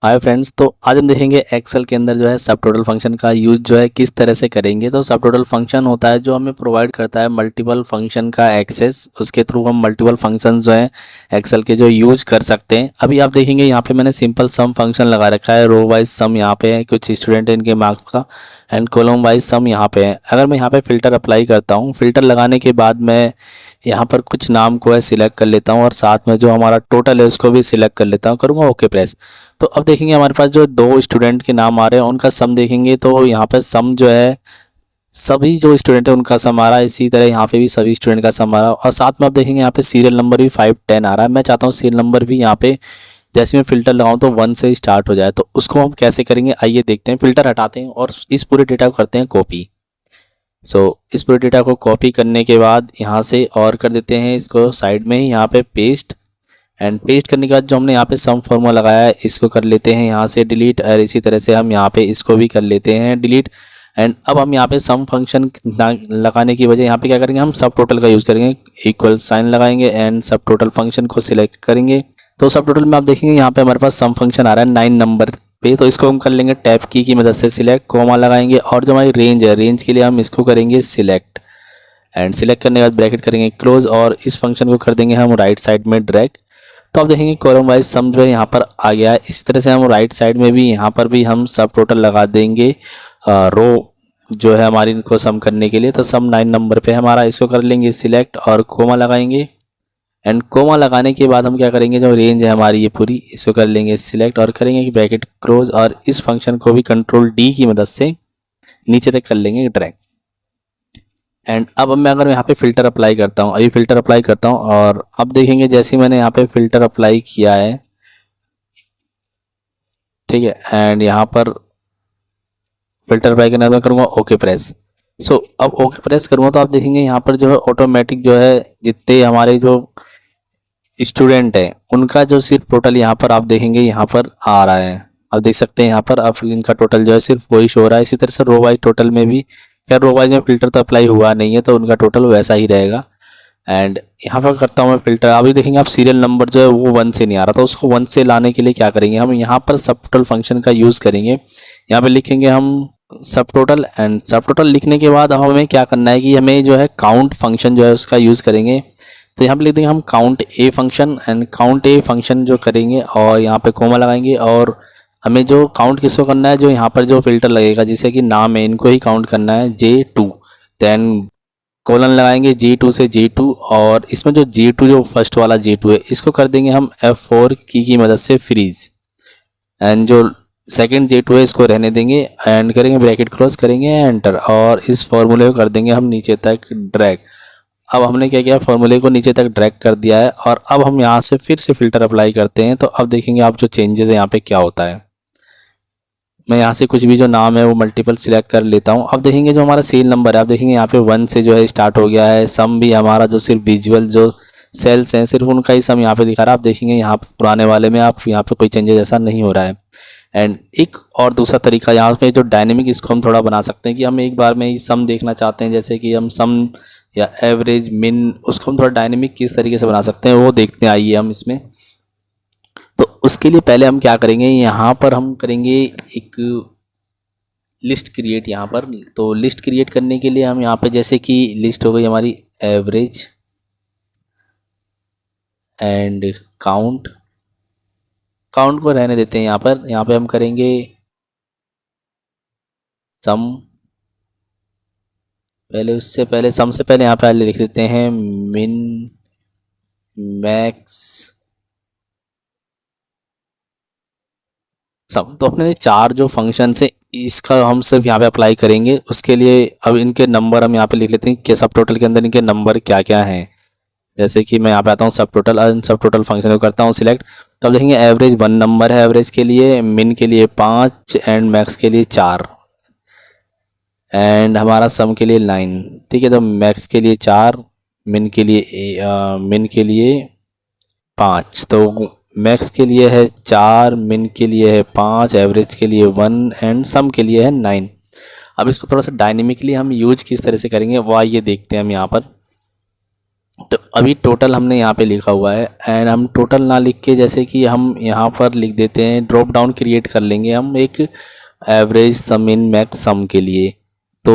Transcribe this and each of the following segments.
Hi friends, तो आज हम देखेंगे एक्सेल के अंदर जो है सब टोटल फंक्शन का यूज जो है किस तरह से करेंगे। तो सब टोटल फंक्शन होता है जो हमें प्रोवाइड करता है मल्टीपल फंक्शन का एक्सेस। उसके थ्रू हम मल्टीपल फंक्शन जो है एक्सेल के जो यूज कर सकते हैं। अभी आप देखेंगे यहाँ पे मैंने सिंपल सम फंक्शन लगा रखा है। रो वाइज सम यहाँ पे है, कुछ स्टूडेंट है इनके मार्क्स का, एंड कॉलम वाइज सम यहाँ पे है। अगर मैं यहाँ पे फिल्टर अप्लाई करता हूँ, फिल्टर लगाने के बाद मैं यहाँ पर कुछ नाम को है सिलेक्ट कर लेता हूँ और साथ में जो हमारा टोटल है उसको भी सिलेक्ट कर लेता हूँ, करूँगा ओके प्रेस। तो अब देखेंगे हमारे पास जो दो स्टूडेंट के नाम आ रहे हैं उनका सम देखेंगे, तो यहाँ पे सम जो है सभी जो स्टूडेंट है उनका सम आ रहा है। इसी तरह यहाँ पे भी सभी स्टूडेंट का सम आ रहा है और साथ में आप देखेंगे यहाँ पे सीरियल नंबर भी 510 आ रहा है। मैं चाहता हूँ सीरियल नंबर भी यहाँ पे जैसे मैं फिल्टर लगाऊँ तो 1 से स्टार्ट हो जाए। तो उसको हम कैसे करेंगे आइए देखते हैं। फिल्टर हटाते हैं और इस पूरे डेटा को करते हैं कॉपी। इस पूरे डेटा को कॉपी करने के बाद यहाँ से और कर देते हैं इसको साइड में ही यहाँ पे पेस्ट। एंड पेस्ट करने के बाद जो हमने यहाँ पे सम फॉर्मूला लगाया है इसको कर लेते हैं यहाँ से डिलीट, और इसी तरह से हम यहाँ पे इसको भी कर लेते हैं डिलीट। एंड अब हम यहाँ पे सम फंक्शन लगाने की वजह यहाँ पे क्या करेंगे, हम सब टोटल का यूज़ करेंगे, इक्वल साइन लगाएंगे एंड सब टोटल फंक्शन को सिलेक्ट करेंगे। तो सब टोटल में आप देखेंगे यहाँ पे हमारे पास सम फंक्शन आ रहा है 9 नंबर पे। तो इसको हम कर लेंगे टैब की मदद से सिलेक्ट, कोमा लगाएंगे और जो हमारी रेंज है रेंज के लिए हम इसको करेंगे सिलेक्ट। एंड सिलेक्ट करने के बाद ब्रैकेट करेंगे क्लोज और इस फंक्शन को कर देंगे हम राइट साइड में ड्रैग। तो आप देखेंगे कॉलम वाइज सम जो है यहाँ पर आ गया है। इसी तरह से हम राइट साइड में भी यहाँ पर भी हम सब टोटल लगा देंगे रो जो है हमारी इनको सम करने के लिए। तो सम 9 नंबर पे हमारा, इसको कर लेंगे सिलेक्ट और कोमा लगाएंगे। एंड कोमा लगाने के बाद हम क्या करेंगे, जो रेंज है हमारी ये पूरी इसको कर लेंगे सिलेक्ट और करेंगे कि ब्रैकेट क्लोज और इस फंक्शन को भी कंट्रोल डी की मदद से नीचे तक कर लेंगे ड्रैग। एंड अब मैं अगर यहाँ पे फ़िल्टर अप्लाई करता हूँ, अभी फ़िल्टर अप्लाई करता हूँ और अब देखेंगे जैसे मैंने यहाँ पे फ़िल्टर अप्लाई किया है, ठीक है, एंड यहाँ पर फ़िल्टर अप्लाई करने मैं करूँगा ओके प्रेस। अब ओके प्रेस करूँगा तो आप देखेंगे यहाँ पर जो है ऑटोमेटिक जो है जितने हमारे जो स्टूडेंट है उनका जो सिर्फ टोटल यहाँ पर आप देखेंगे यहाँ पर आ रहा है। आप देख सकते हैं यहाँ पर अब इनका टोटल जो है सिर्फ वही शो हो रहा है। इसी तरह से रो वाइज टोटल में भी, खैर रो वाइज में फ़िल्टर तो अप्लाई हुआ नहीं है तो उनका टोटल वैसा ही रहेगा। एंड यहाँ पर करता हूँ मैं फिल्टर। अभी देखेंगे आप सीरियल नंबर जो है वो 1 से नहीं आ रहा, तो उसको 1 से लाने के लिए क्या करेंगे, हम यहाँ पर सब टोटल फंक्शन का यूज़ करेंगे। यहाँ पे लिखेंगे हम सब टोटल एंड सब टोटल लिखने के बाद हमें क्या करना है कि हमें जो है काउंट फंक्शन जो है उसका यूज़ करेंगे। तो यहाँ पे लिख देंगे हम count a function and count a function जो करेंगे और यहाँ पे कोमा लगाएंगे और हमें जो काउंट किसको करना है, जो यहाँ पर जो फिल्टर लगेगा जिससे कि नाम है इनको ही काउंट करना है J2। देन कोलन लगाएंगे G2 से G2 और इसमें जो G2 जो फर्स्ट वाला G2 है इसको कर देंगे हम F4 की मदद से फ्रीज। एंड जो सेकंड J2 है इसको रहने देंगे एंड करेंगे ब्रैकेट क्लोज, करेंगे एंटर और इस फॉर्मूले को कर देंगे हम नीचे तक ड्रैग। अब हमने क्या किया, फॉर्मूले को नीचे तक ड्रैग कर दिया है और अब हम यहाँ से फिर से फिल्टर अप्लाई करते हैं। तो अब देखेंगे आप जो चेंजेस है यहाँ पे क्या होता है। मैं यहाँ से कुछ भी जो नाम है वो मल्टीपल सिलेक्ट कर लेता हूँ। अब देखेंगे जो हमारा सीरियल नंबर है, आप देखेंगे यहाँ पे 1 से जो है स्टार्ट हो गया है। सम भी हमारा जो सिर्फ विजुअल जो सेल्स हैं सिर्फ उनका ही सम यहाँ पे दिखा रहा है। आप देखेंगे यहाँ पे पुराने वाले में आप यहाँ पे कोई चेंजेस ऐसा नहीं हो रहा है। एंड एक और दूसरा तरीका यहाँ पे जो डायनेमिक, इसको हम थोड़ा बना सकते हैं कि हम एक बार में ही सम देखना चाहते हैं, जैसे कि हम सम या एवरेज मिन, उसको हम थोड़ा डायनेमिक किस तरीके से बना सकते हैं वो देखते हैं। आइए हम इसमें, तो उसके लिए पहले हम क्या करेंगे, यहाँ पर हम करेंगे एक लिस्ट क्रिएट यहाँ पर। तो लिस्ट क्रिएट करने के लिए हम यहाँ पे जैसे कि लिस्ट हो गई हमारी एवरेज एंड काउंट, काउंट को रहने देते हैं यहाँ पे हम करेंगे सम। पहले उससे पहले सम से पहले यहाँ पे लिख देते हैं मिन मैक्स सम। तो अपने चार जो फंक्शन है इसका हम सिर्फ यहाँ पे अप्लाई करेंगे। उसके लिए अब इनके नंबर हम यहाँ पे लिख लेते हैं कि सब टोटल के अंदर इनके नंबर क्या क्या हैं। जैसे कि मैं यहाँ पे आता हूँ सब टोटल और इन सब टोटल फंक्शन को करता हूँ सिलेक्ट। तब देखेंगे एवरेज 1 नंबर है एवरेज के लिए, मिन के लिए 5 एंड मैक्स के लिए 4 एंड हमारा सम के लिए 9। ठीक है, तो मैक्स के लिए 4, मिन के लिए 5। तो मैक्स के लिए है 4, मिन के लिए है 5, एवरेज के लिए 1 एंड सम के लिए है 9। अब इसको थोड़ा सा डायनेमिकली हम यूज किस तरह से करेंगे वो आइए देखते हैं हम यहाँ पर। तो अभी टोटल हमने यहाँ पे लिखा हुआ है, एंड हम टोटल ना लिख के जैसे कि हम यहाँ पर लिख देते हैं, ड्रॉप डाउन क्रिएट कर लेंगे हम एक एवरेज सम इन मैक्स सम के लिए। तो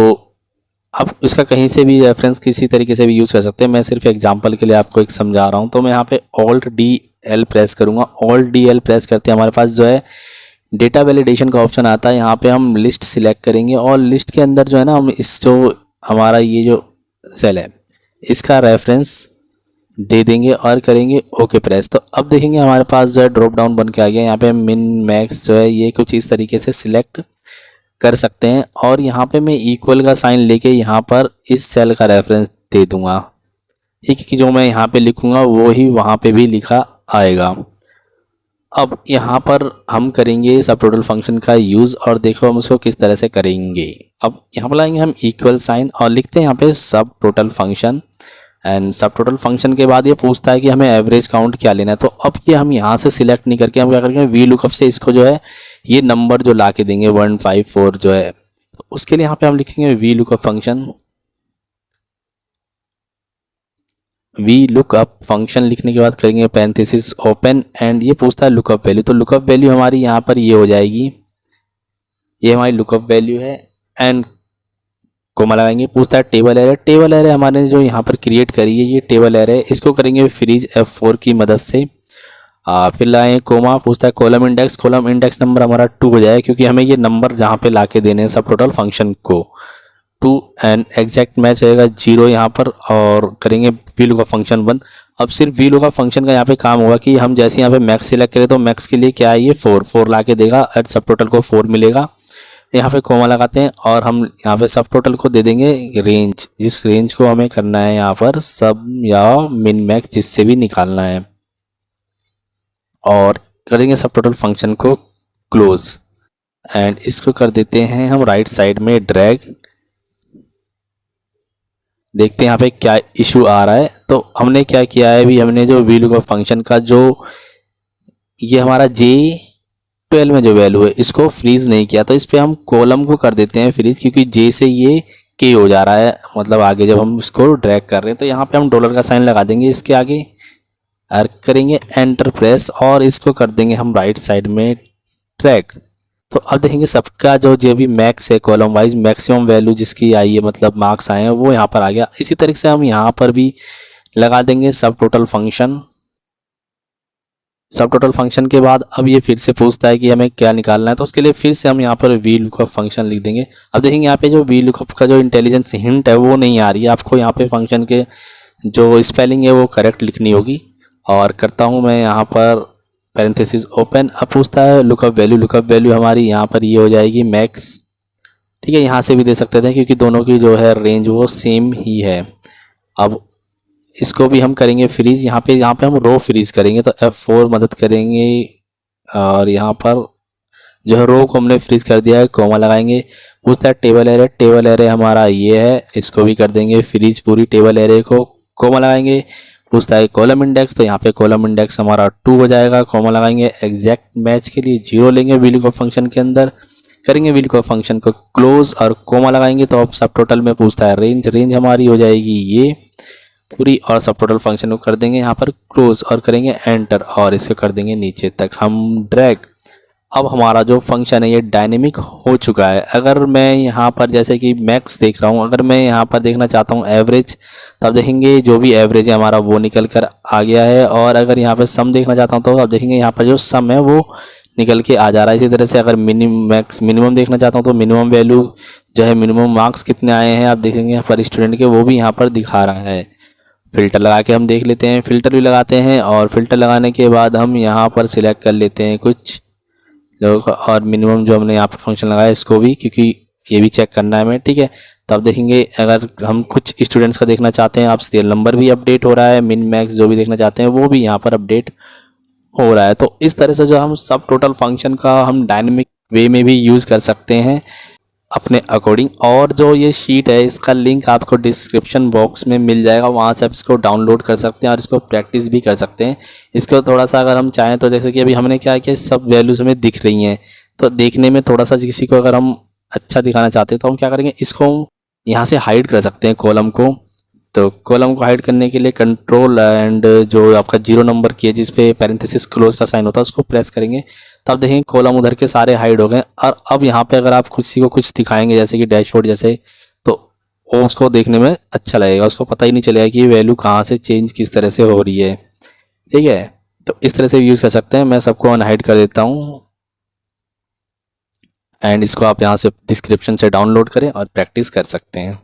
आप इसका कहीं से भी रेफरेंस किसी तरीके से भी यूज़ कर सकते हैं, मैं सिर्फ एग्जांपल के लिए आपको एक समझा रहा हूँ। तो मैं यहाँ पे ऑल्ट डी एल प्रेस करूँगा। ऑल्ट डी एल प्रेस करते हैं हमारे पास जो है डेटा वैलिडेशन का ऑप्शन आता है। यहाँ पे हम लिस्ट सिलेक्ट करेंगे और लिस्ट के अंदर जो है ना हम इस जो हमारा ये जो सेल है इसका रेफरेंस दे देंगे और करेंगे ओके प्रेस। तो अब देखेंगे हमारे पास जो है ड्रॉप डाउन बन के आ गया। यहाँ पे मिन मैक्स जो है ये कुछ इस तरीके से सिलेक्ट कर सकते हैं, और यहाँ पे मैं इक्वल का साइन लेके यहाँ पर इस सेल का रेफरेंस दे दूंगा, ठीक है, कि जो मैं यहाँ पे लिखूंगा वो ही वहाँ पे भी लिखा आएगा। अब यहाँ पर हम करेंगे सब टोटल फंक्शन का यूज़, और देखो हम उसको किस तरह से करेंगे। अब यहाँ पर लाएंगे हम इक्वल साइन और लिखते हैं यहाँ पे सब टोटल फंक्शन, एंड सब टोटल फंक्शन के बाद ये पूछता है कि हमें एवरेज काउंट क्या लेना है। तो अब ये हम यहाँ से सिलेक्ट नहीं करके हम क्या करेंगे, वी लुकअप से इसको जो है ये नंबर जो ला के देंगे 154 जो है, तो उसके लिए यहाँ पे हम लिखेंगे V lookup function. V lookup function लिखने के बाद करेंगे पैरेंथेसिस ओपन, एंड ये पूछता है लुकअप वैल्यू। तो लुकअप वैल्यू हमारी यहाँ पर ये हो जाएगी, ये हमारी लुकअप वैल्यू है, एंड कोमा लगाएंगे। पूछता है टेबल एरे। टेबल एरे हमारे जो यहाँ पर क्रिएट करी है ये टेबल एरे, इसको करेंगे फ्रीज F4 की मदद से। फिर लाएँ कोमा। पूछता है column index. Column index number हमारा 2 हो जाएगा, क्योंकि हमें ये नंबर जहाँ पे ला के देने हैं सब टोटल फंक्शन को 2, एंड एग्जैक्ट मैच रहेगा 0 यहाँ पर, और करेंगे वी लुकअप फंक्शन 1। अब सिर्फ वी लुकअप फंक्शन का यहाँ पे काम होगा कि हम जैसे यहाँ पे मैक्स सिलेक्ट करें तो मैक्स के लिए क्या है ये 4 ला के देगा, एट सब टोटल को 4 मिलेगा। यहाँ पे कोमा लगाते हैं और हम यहाँ पे सब टोटल को दे देंगे रेंज, जिस रेंज को हमें करना है यहाँ पर सब या मिन मैक्स जिससे भी निकालना है, और करेंगे सब टोटल फंक्शन को क्लोज, एंड इसको कर देते हैं हम राइट साइड में ड्रैग। देखते हैं यहाँ पे क्या इशू आ रहा है। तो हमने क्या किया है, अभी हमने जो वी लुकअप फंक्शन का जो ये हमारा J12 में जो वैल्यू है इसको फ्रीज नहीं किया, तो इस पर हम कॉलम को कर देते हैं फ्रीज, क्योंकि J से ये K हो जा रहा है, मतलब आगे जब हम इसको ड्रैग कर रहे हैं। तो यहाँ पे हम डॉलर का साइन लगा देंगे इसके आगे, और करेंगे एंटर प्रेस, और इसको कर देंगे हम राइट साइड में ड्रैग। तो अब देखेंगे सबका जो भी मैक्स है कॉलम वाइज मैक्सिमम वैल्यू जिसकी आई है, मतलब मार्क्स आए हैं, वो यहाँ पर आ गया। इसी तरीके से हम यहाँ पर भी लगा देंगे सब टोटल फंक्शन। सब टोटल फंक्शन के बाद अब ये फिर से पूछता है कि हमें क्या निकालना है, तो उसके लिए फिर से हम यहाँ पर वी लुकअप फंक्शन लिख देंगे। अब देखेंगे यहाँ पे जो वी लुकअप का जो इंटेलिजेंस हिंट है वो नहीं आ रही है, आपको यहाँ पे फंक्शन के जो स्पेलिंग है वो करेक्ट लिखनी होगी। और करता हूँ मैं यहाँ पर पैरेंथेसिस ओपन। अब पूछता है लुकअप वैल्यू। लुकअप वैल्यू हमारी यहाँ पर ये हो जाएगी मैक्स, ठीक है, यहाँ से भी दे सकते थे क्योंकि दोनों की जो है रेंज वो सेम ही है। अब इसको भी हम करेंगे फ्रीज। यहाँ पे हम रो फ्रीज करेंगे, तो F4 मदद करेंगे, और यहाँ पर जो है रो को हमने फ्रीज कर दिया है, कोमा लगाएंगे। पूछता है टेबल एरे। टेबल एरे हमारा ये है, इसको भी कर देंगे फ्रीज, पूरी टेबल एरे को कोमा लगाएंगे। पूछता है कॉलम इंडेक्स, तो यहाँ पे कॉलम इंडेक्स हमारा 2 हो जाएगा, कोमा लगाएंगे। एग्जैक्ट मैच के लिए 0 लेंगे वी लुकअप फंक्शन के अंदर, करेंगे वी लुकअप फंक्शन को क्लोज और कोमा लगाएंगे। तो अब सब टोटल में पूछता है रेंज। रेंज हमारी हो जाएगी ये पूरी, और सब टोटल फंक्शन को कर देंगे यहाँ पर क्लोज और करेंगे एंटर, और इसको कर देंगे नीचे तक हम ड्रैग। अब हमारा जो फंक्शन है ये डायनेमिक हो चुका है। अगर मैं यहाँ पर जैसे कि मैक्स देख रहा हूँ, अगर मैं यहाँ पर देखना चाहता हूँ एवरेज, तब देखेंगे जो भी एवरेज है हमारा वो निकल कर आ गया है। और अगर यहाँ पर सम देखना चाहता हूँ तो अब देखेंगे यहाँ पर जो सम है वो निकल के आ जा रहा है। इसी तरह से अगर मिनिमम देखना चाहता हूँ तो मिनिमम वैल्यू जो है, मिनिमम मार्क्स कितने आए हैं आप देखेंगे पर स्टूडेंट के, वो भी यहाँ पर दिखा रहा है। फ़िल्टर लगा के हम देख लेते हैं। फ़िल्टर भी लगाते हैं, और फ़िल्टर लगाने के बाद हम यहाँ पर सिलेक्ट कर लेते हैं कुछ लोग, और मिनिमम जो हमने यहाँ पर फंक्शन लगाया इसको भी, क्योंकि ये भी चेक करना है हमें, ठीक है। तो अब देखेंगे अगर हम कुछ स्टूडेंट्स का देखना चाहते हैं, आप सीरियल नंबर भी अपडेट हो रहा है, मिन मैक्स जो भी देखना चाहते हैं वो भी यहाँ पर अपडेट हो रहा है। तो इस तरह से जो हम सब टोटल फंक्शन का हम डायनेमिक वे में भी यूज़ कर सकते हैं अपने अकॉर्डिंग। और जो ये शीट है इसका लिंक आपको डिस्क्रिप्शन बॉक्स में मिल जाएगा, वहाँ से आप इसको डाउनलोड कर सकते हैं और इसको प्रैक्टिस भी कर सकते हैं। इसको थोड़ा सा अगर हम चाहें तो जैसे कि अभी हमने क्या किया, सब वैल्यूज हमें दिख रही हैं, तो देखने में थोड़ा सा किसी को अगर हम अच्छा दिखाना चाहते हैं तो हम क्या करेंगे, इसको यहाँ से हाइड कर सकते हैं कॉलम को, तो कॉलम को हाइड करने के लिए कंट्रोल एंड जो आपका 0 नंबर की है जिस पे पैरेंथेसिस क्लोज का साइन होता है उसको प्रेस करेंगे, तब देखेंगे कॉलम उधर के सारे हाइड हो गए। और अब यहाँ पे अगर आप किसी को कुछ दिखाएंगे जैसे कि डैशबोर्ड जैसे, तो वो उसको देखने में अच्छा लगेगा, उसको पता ही नहीं चलेगा कि वैल्यू कहाँ से चेंज किस तरह से हो रही है। ठीक है, तो इस तरह से यूज़ कर सकते हैं। मैं सबको अनहाइड कर देता हूँ एंड इसको आप यहाँ से डिस्क्रिप्शन से डाउनलोड करें और प्रैक्टिस कर सकते हैं।